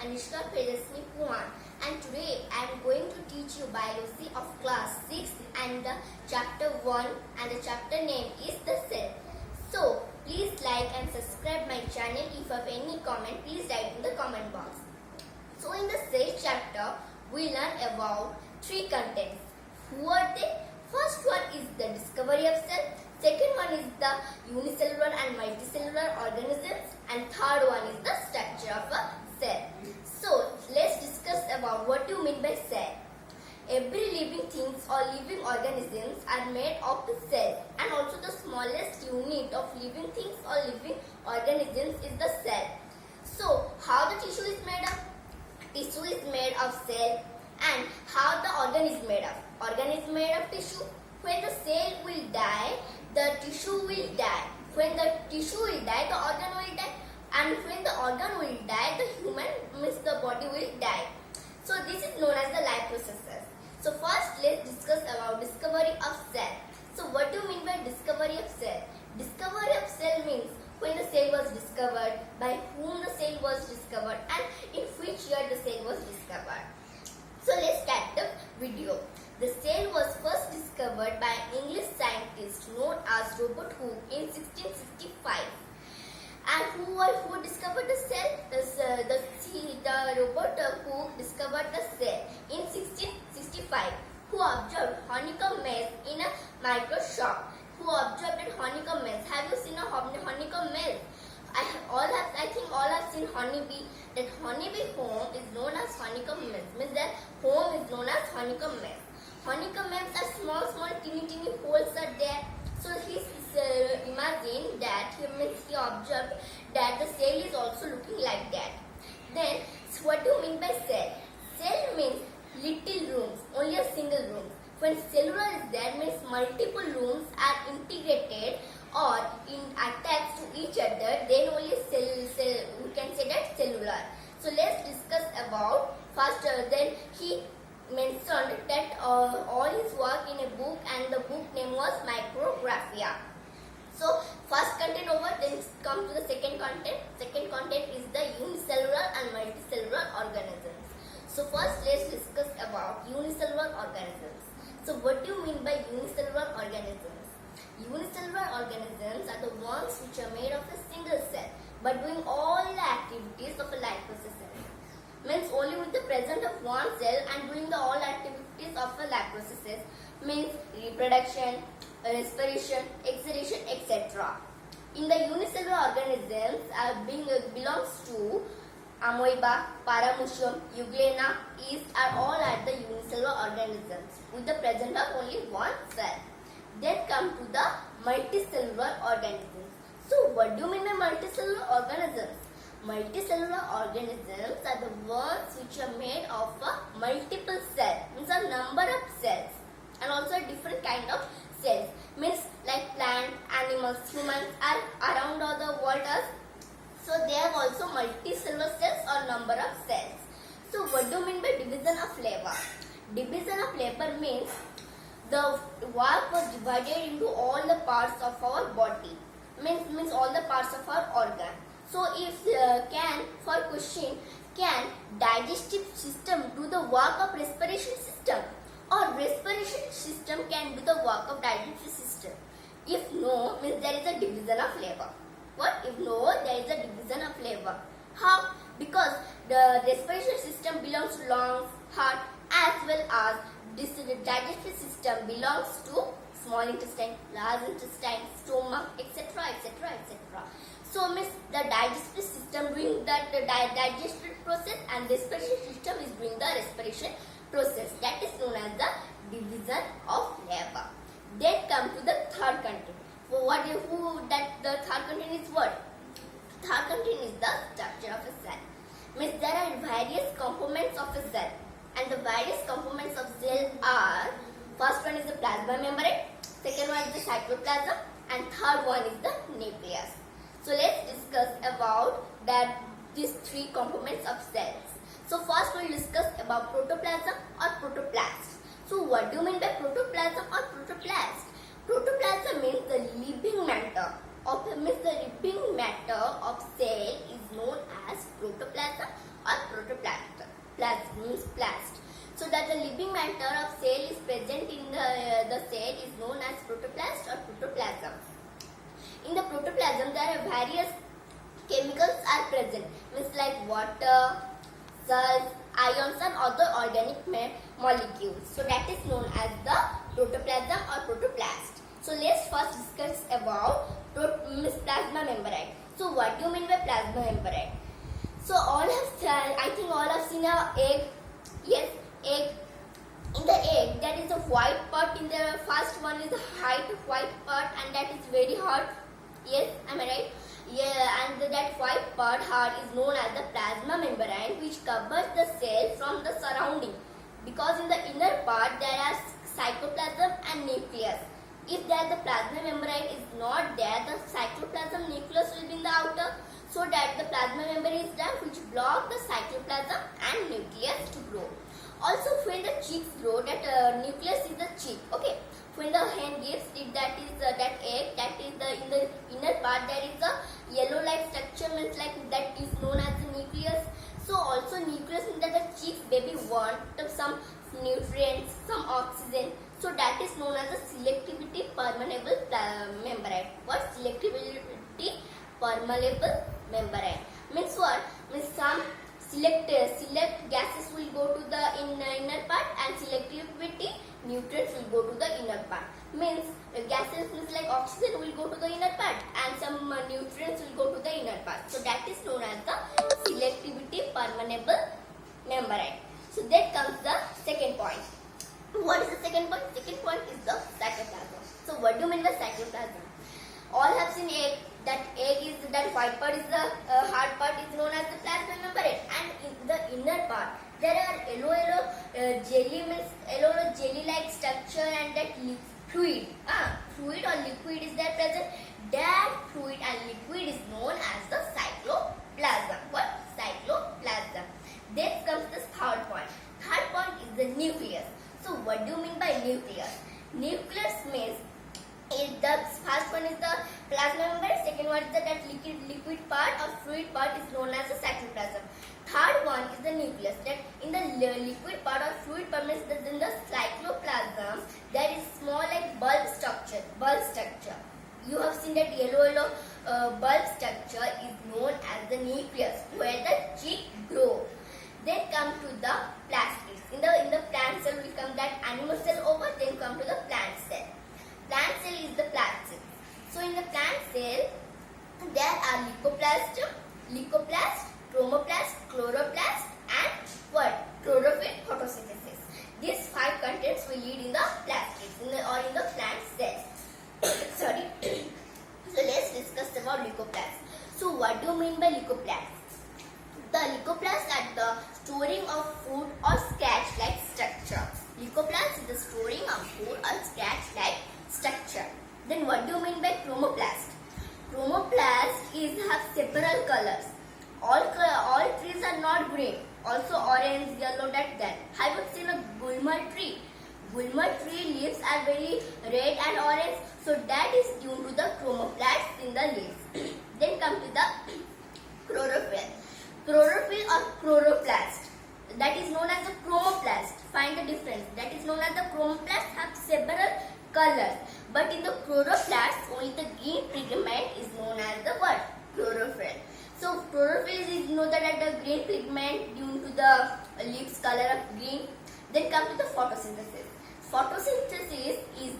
Anushka Priyasni Puan, and today I am going to teach you biology of class 6 and the chapter 1, and the chapter name is the cell. So please like and subscribe my channel. If you have any comment, please write in the comment box. So in the cell chapter we learn about three contents. Who are they? First one is the discovery of cell. Second one is the unicellular and multicellular organisms, and third one is the structure of a cell. So let's discuss about what you mean by cell. Every living things or living organisms are made of the cell, and also the smallest unit of living things or living organisms is the cell. So how the tissue is made up? Tissue is made of cell. And how the organ is made of? Organ is made of tissue. When the cell will die, the tissue will die. When the tissue will die, the organ will die. And when the organ will die, the human means the body will die. So this is known as the life processes. So first let's discuss about discovery of cell. So what do you mean by discovery of cell? Discovery of cell means when the cell was discovered, by whom the cell was discovered, and in which year the cell was discovered. So let's start the video. The cell was first discovered by an English scientist known as Robert Hooke in 1665. And who discovered the cell? The Robert Hooke discovered the cell in 1665. Who observed honeycomb maze in a microscope? Who observed that honeycomb maze? Have you seen a honeycomb maze? I think all have seen honeybee. That honeybee home is known as honeycomb maze. Means that home is known as honeycomb maze. Honeycomb maze are small teeny holes are there. So he imagined that he observed that the cell is also looking like that. Then what do you mean by cell? Cell means little rooms, only a single room. When cellular is there, means multiple rooms are integrated or attached to each other, then only cell we can say that cellular. So let's discuss about first. Then he mentioned that all his work in a book, and the book name was Micrographia. So first content over, then come to the second content. Second content is the unicellular and multicellular organisms. So first let's discuss about unicellular organisms. So what do you mean by unicellular organisms? Unicellular organisms are the ones which are made of a single cell but doing all the activities of a life processes. Means only with the presence of one cell and doing the all activities of a life processes. Means reproduction, respiration, exhalation, etc. In the unicellular organisms belongs to amoeba, paramucium, euglena, yeast are all at the unicellular organisms with the presence of only one cell. Then come to the multicellular organisms. So what do you mean by multicellular organisms? Multicellular organisms are the ones which are made of a multiple cells, means a number of cells, and also a different kind of cells. Means like plant, animals, humans are around all the world us. So they have also multicellular cells or number of cells. So what do you mean by division of labor? Division of labor means the work was divided into all the parts of our body. Means all the parts of our organ. So if for question, can digestive system do the work of respiration system, or respiration system can do the work of digestive system? If no, means there is a division of labor. What? If no, there is a division of labor. How? Because the respiration system belongs to lungs, heart, as well as this digestive system belongs to small intestine, large intestine, stomach, etc. etc. etc. So means the digestive system doing the digestive process, and respiration system is doing the respiration process. That is known as the division of labor. Then come to the third content. The third content is what? Third content is the structure of a cell. Means there are various components of a cell, and the various components of cell are: first one is the plasma membrane, second one is the cytoplasm, and third one is the nucleus. So let's discuss about these three components of cells. So first we'll discuss about protoplasm or protoplast. So what do you mean by protoplasm or protoplast? Protoplasm means the living matter of cell is known as protoplasm or protoplasm. living matter of cell is present in the cell is known as protoplast or protoplasm. In the protoplasm, there are various chemicals are present, means like water, salts, ions and other organic molecules. So that is known as the protoplasm or protoplast. So let's first discuss about plasma membrane. So what do you mean by plasma membrane? So I think all have seen an egg. Yes, egg. In the egg, there is a white part. In the first one is the white part, and that is very hard. Yes, am I right? Yeah, and that white part hard is known as the plasma membrane, which covers the cell from the surrounding. Because in the inner part there are cytoplasm and nucleus. If there the plasma membrane is not there, the cytoplasm nucleus will be in the outer. So that the plasma membrane is there, which block the cytoplasm and nucleus to grow. Also, when the chicks grow, that nucleus is the chick. Okay. When the hen gives it, that is that egg. That is in the inner part there is a yellow-like structure, means like that is known as the nucleus. So also nucleus means that the chicks baby want some nutrients, some oxygen. So that is known as the selectivity permeable membrane. What selectivity permeable membrane means what? Means some select gases will go to the inner part and selectivity nutrients will go to the inner part. Means gases means like oxygen will go to the inner part and some nutrients will go to the inner part. So that is known as the selectivity permeable membrane. So that comes the second point. What is the second point? Second point is the cytoplasm. So what do you mean by cytoplasm? All have seen egg. That egg is that white part is the hard part is known as the plasma membrane, and in the inner part there are yellow jelly, means yellow jelly like structure, and that fluid fluid or liquid is there present. That fluid and liquid is known as the cytoplasm. What? Cytoplasm. Then comes the third point. Third point is the nucleus. So what do you mean by nucleus? Nucleus means the first one is the plasma membrane, second one is that liquid part or fluid part is known as the cytoplasm. Third one is the nucleus. That in the liquid part or fluid part means that in the cytoplasm there is small like bulb structure. You have seen that yellow bulb structure is known as the nucleus, where the chick grow. Then come to the plastids. In the plant cell will come that animal cell over, then come to the plant cell. Plant cell is the placid. So in the plant cell, there are leucoplast, chromoplast, chloroplast, and what? Chlorophyll, photosynthesis. These five contents will lead in the plastids or in the plant cells. Sorry. So let's discuss about leucoplast. So what do you mean by leucoplast? The leucoplast are the storing of food or scratch-like structure. Leucoplast is the storing of food or scratch-like structure. Then what do you mean by chromoplast? Chromoplast have several colors. All trees are not green. Also orange, yellow, that. Have you seen a gulmer tree? Gulmer tree leaves are very red and orange. So that is due to the chromoplast in the leaves. Then come to the chlorophyll. Chlorophyll or chloroplast. That is known as the chromoplast. Find the difference. That is known as the chromoplast have several colors. But in the chloroplast, only the green pigment is known as the what? Chlorophyll. So chlorophyll is noted as the green pigment due to the leaves color of green. Then come to the photosynthesis. Photosynthesis is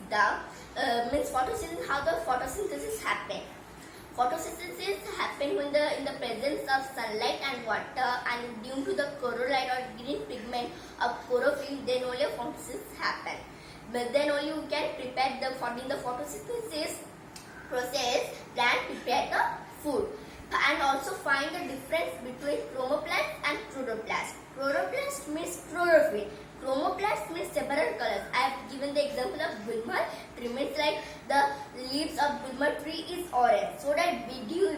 how the photosynthesis happen. Photosynthesis happen when in the presence of sunlight and water, and due to the chloride or green pigment of chlorophyll, then only photosynthesis happen. But then only you can prepare in the photosynthesis process, plant prepare the food. And also find the difference between chromoplast and chloroplast. Chloroplast means chlorophyll. Chromoplast means several colors. I have given the example of gulmer tree, means like the leaves of gulmer tree is orange. So that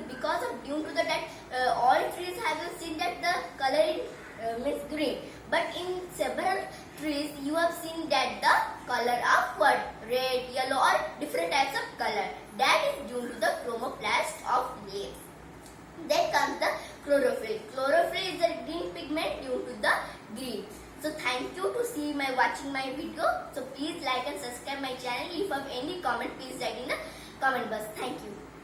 because of due to that all trees have you seen that the color means green. But in several trees you have seen that the color of what? Red, yellow or different types of color. That is due to the chromoplast of leaves. Then comes the chlorophyll. Chlorophyll is the green pigment due to the green. So thank thank you to see my watching my video. So please like and subscribe my channel. If you have any comment, please write in the comment box. Thank you.